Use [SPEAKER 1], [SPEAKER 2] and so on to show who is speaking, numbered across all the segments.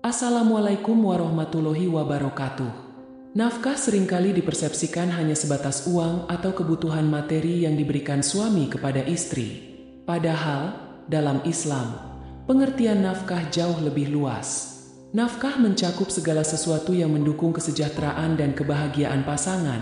[SPEAKER 1] Assalamualaikum warahmatullahi wabarakatuh. Nafkah seringkali dipersepsikan hanya sebatas uang atau kebutuhan materi yang diberikan suami kepada istri. Padahal, dalam Islam, pengertian nafkah jauh lebih luas. Nafkah mencakup segala sesuatu yang mendukung kesejahteraan dan kebahagiaan pasangan,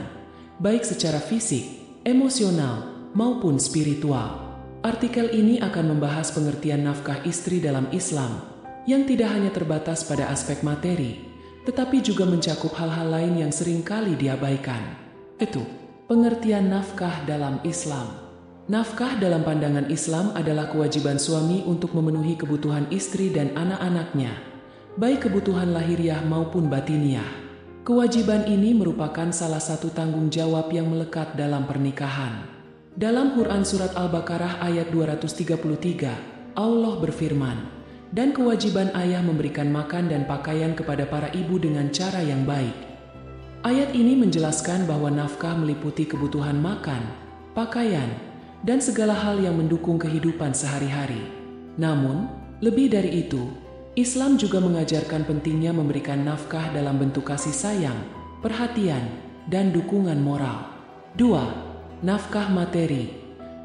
[SPEAKER 1] baik secara fisik, emosional, maupun spiritual. Artikel ini akan membahas pengertian nafkah istri dalam Islam, yang tidak hanya terbatas pada aspek materi, tetapi juga mencakup hal-hal lain yang seringkali diabaikan. Itu, pengertian nafkah dalam Islam. Nafkah dalam pandangan Islam adalah kewajiban suami untuk memenuhi kebutuhan istri dan anak-anaknya, baik kebutuhan lahiriah maupun batiniah. Kewajiban ini merupakan salah satu tanggung jawab yang melekat dalam pernikahan. Dalam Quran Surat Al-Baqarah ayat 233, Allah berfirman, "Dan kewajiban ayah memberikan makan dan pakaian kepada para ibu dengan cara yang baik." Ayat ini menjelaskan bahwa nafkah meliputi kebutuhan makan, pakaian, dan segala hal yang mendukung kehidupan sehari-hari. Namun, lebih dari itu, Islam juga mengajarkan pentingnya memberikan nafkah dalam bentuk kasih sayang, perhatian, dan dukungan moral. 2. Nafkah materi,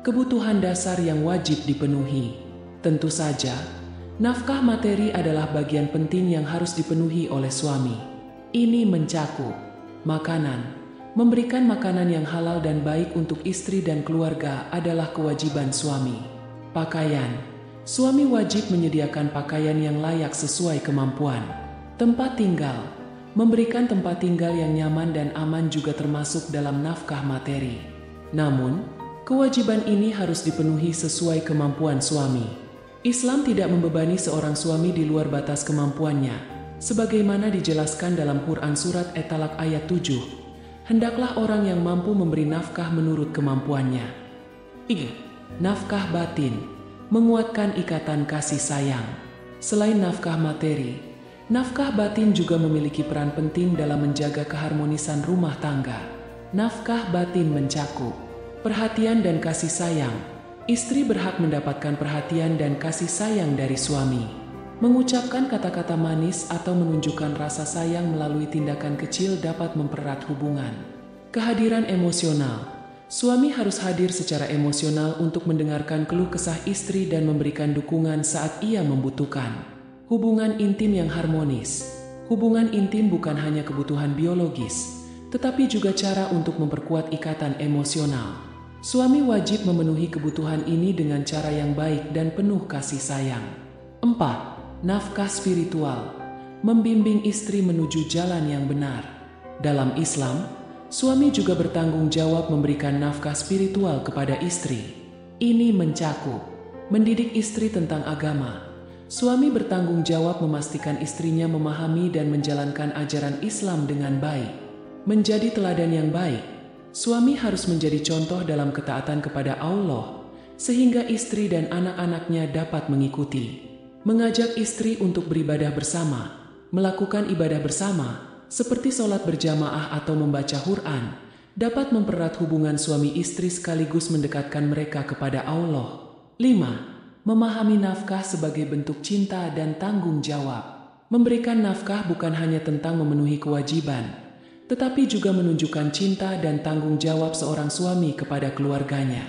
[SPEAKER 1] kebutuhan dasar yang wajib dipenuhi. Tentu saja, nafkah materi adalah bagian penting yang harus dipenuhi oleh suami. Ini mencakup makanan. Memberikan makanan yang halal dan baik untuk istri dan keluarga adalah kewajiban suami. Pakaian. Suami wajib menyediakan pakaian yang layak sesuai kemampuan. Tempat tinggal. Memberikan tempat tinggal yang nyaman dan aman juga termasuk dalam nafkah materi. Namun, kewajiban ini harus dipenuhi sesuai kemampuan suami. Islam tidak membebani seorang suami di luar batas kemampuannya, sebagaimana dijelaskan dalam Quran Surat At-Talaq ayat 7. Hendaklah orang yang mampu memberi nafkah menurut kemampuannya. 3. Nafkah batin, menguatkan ikatan kasih sayang. Selain nafkah materi, nafkah batin juga memiliki peran penting dalam menjaga keharmonisan rumah tangga. Nafkah batin mencakup perhatian dan kasih sayang. Istri berhak mendapatkan perhatian dan kasih sayang dari suami. Mengucapkan kata-kata manis atau menunjukkan rasa sayang melalui tindakan kecil dapat mempererat hubungan. Kehadiran emosional. Suami harus hadir secara emosional untuk mendengarkan keluh kesah istri dan memberikan dukungan saat ia membutuhkan. Hubungan intim yang harmonis. Hubungan intim bukan hanya kebutuhan biologis, tetapi juga cara untuk memperkuat ikatan emosional. Suami wajib memenuhi kebutuhan ini dengan cara yang baik dan penuh kasih sayang. 4. Nafkah spiritual, membimbing istri menuju jalan yang benar. Dalam Islam, suami juga bertanggung jawab memberikan nafkah spiritual kepada istri. Ini mencakup mendidik istri tentang agama. Suami bertanggung jawab memastikan istrinya memahami dan menjalankan ajaran Islam dengan baik. Menjadi teladan yang baik, suami harus menjadi contoh dalam ketaatan kepada Allah, sehingga istri dan anak-anaknya dapat mengikuti. Mengajak istri untuk beribadah bersama, melakukan ibadah bersama, seperti sholat berjamaah atau membaca Quran, dapat mempererat hubungan suami istri sekaligus mendekatkan mereka kepada Allah. 5. Memahami nafkah sebagai bentuk cinta dan tanggung jawab. Memberikan nafkah bukan hanya tentang memenuhi kewajiban, tetapi juga menunjukkan cinta dan tanggung jawab seorang suami kepada keluarganya.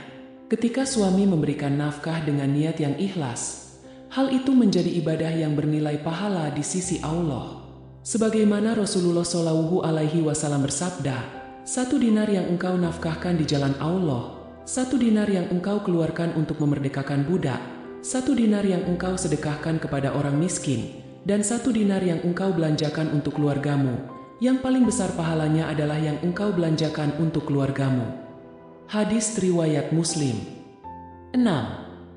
[SPEAKER 1] Ketika suami memberikan nafkah dengan niat yang ikhlas, hal itu menjadi ibadah yang bernilai pahala di sisi Allah. Sebagaimana Rasulullah SAW bersabda, 1 dinar yang engkau nafkahkan di jalan Allah, 1 dinar yang engkau keluarkan untuk memerdekakan budak, 1 dinar yang engkau sedekahkan kepada orang miskin, dan 1 dinar yang engkau belanjakan untuk keluargamu, yang paling besar pahalanya adalah yang engkau belanjakan untuk keluargamu. Hadis riwayat Muslim. 6.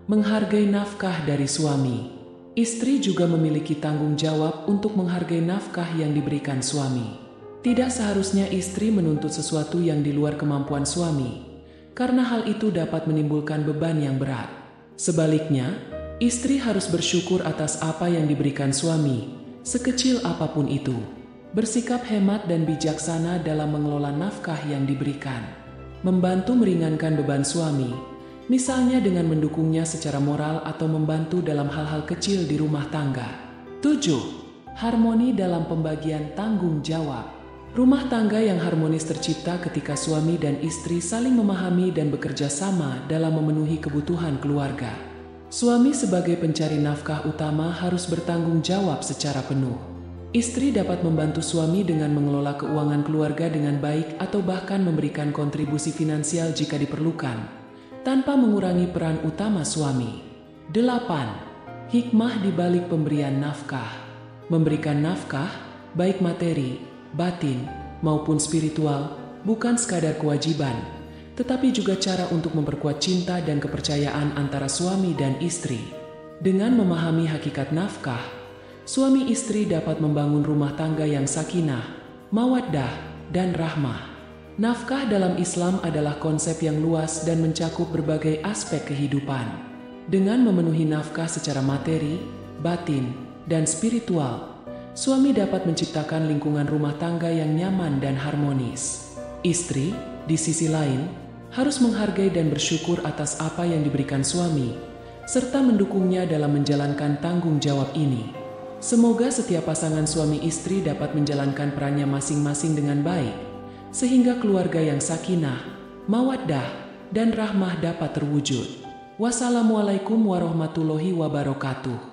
[SPEAKER 1] Menghargai nafkah dari suami. Istri juga memiliki tanggung jawab untuk menghargai nafkah yang diberikan suami. Tidak seharusnya istri menuntut sesuatu yang di luar kemampuan suami, karena hal itu dapat menimbulkan beban yang berat. Sebaliknya, istri harus bersyukur atas apa yang diberikan suami, sekecil apapun itu. Bersikap hemat dan bijaksana dalam mengelola nafkah yang diberikan. Membantu meringankan beban suami, misalnya dengan mendukungnya secara moral atau membantu dalam hal-hal kecil di rumah tangga. 7. Harmoni dalam pembagian tanggung jawab. Rumah tangga yang harmonis tercipta ketika suami dan istri saling memahami dan bekerja sama dalam memenuhi kebutuhan keluarga. Suami sebagai pencari nafkah utama harus bertanggung jawab secara penuh. Istri dapat membantu suami dengan mengelola keuangan keluarga dengan baik atau bahkan memberikan kontribusi finansial jika diperlukan, tanpa mengurangi peran utama suami. 8. Hikmah di balik pemberian nafkah. Memberikan nafkah, baik materi, batin, maupun spiritual, bukan sekadar kewajiban, tetapi juga cara untuk memperkuat cinta dan kepercayaan antara suami dan istri. Dengan memahami hakikat nafkah, suami istri dapat membangun rumah tangga yang sakinah, mawaddah, dan rahmah. Nafkah dalam Islam adalah konsep yang luas dan mencakup berbagai aspek kehidupan. Dengan memenuhi nafkah secara materi, batin, dan spiritual, suami dapat menciptakan lingkungan rumah tangga yang nyaman dan harmonis. Istri, di sisi lain, harus menghargai dan bersyukur atas apa yang diberikan suami, serta mendukungnya dalam menjalankan tanggung jawab ini. Semoga setiap pasangan suami istri dapat menjalankan perannya masing-masing dengan baik, sehingga keluarga yang sakinah, mawaddah, dan rahmah dapat terwujud. Wassalamualaikum warahmatullahi wabarakatuh.